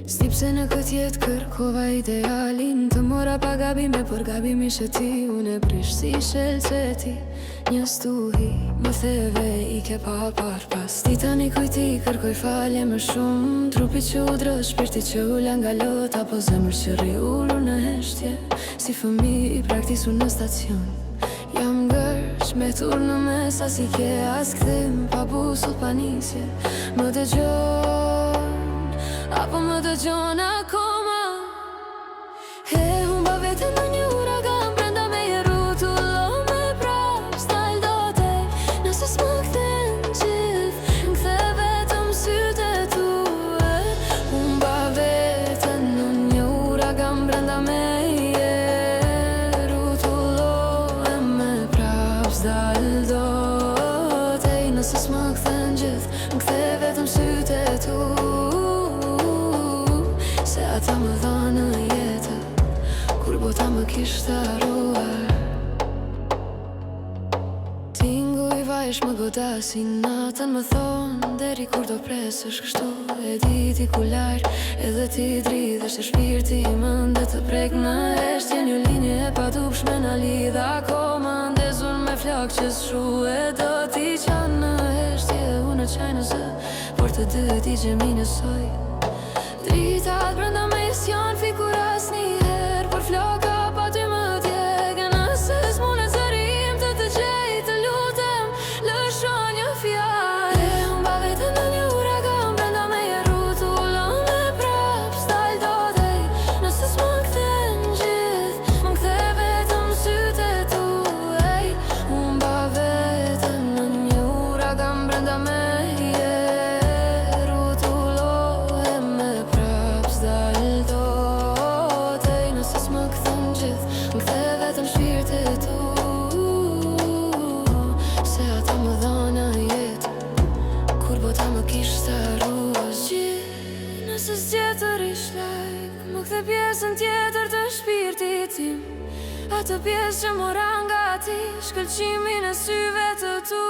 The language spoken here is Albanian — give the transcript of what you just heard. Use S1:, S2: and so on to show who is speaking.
S1: S'di pse në këtë jetë kërkova idealin. Të mora pa gabime, por gabimi shë ti. Unë e prish si shelceti, një stuhi më theve i ke pa par pas. Ti tani kujti kërkoj falje më shumë. Trupi që u drë, shpirti që u la nga lot, apo zemër që rri ullur në heshtje, si fëmi i praktisu në stacion. Jam gërsh me tur në mes, as i ke as këthim, pa busull pa nisje. Më dëgjon, apo më dëgjon akoma. He humba vetën në një uragan, brenda me je rutullo me prap. S'dal dote, nëse s'më kthen gjith, m'kthe vetëm sytë e tue. Humba vetën në një uragan, brenda me je rutullo me prap. S'dal dote, nëse s'më kthen gjith, m'kthe vetëm sytë e tue. Se ata më dhanë në jetë, kur bota më kishtë arruar. Tinguj vajsh më godasin natën, më thonë deri kur do presësh kështu. E diti ku larë, edhe ti dridhesh, e shpirti më ndë të prek në eshtje. Një linje e padupshme në lidha, akoma ndezur me flak që s'shu. E do t'i qanë në eshtje, unë qaj në zë, por të dy t'i gjemi në soj. Dritat brenda me janë fikur asnjëherë, por floka pa ty më djegën. Nëse s'mune zërim të të gjej, të lutem, lësho një fjalë. E humba vetën në një uragan, brenda me je rutullo me prap. S'dal dote, nëse s'më kthen gjith, më kthe vetëm sytë e tue. Humba vetën në një uragan, brenda me je nëse s'gjetër i shlajk, më kthe pjesën tjetër të shpirtit tim. Atë pjesë që mora nga ti, shkëlqimin e syve të tu.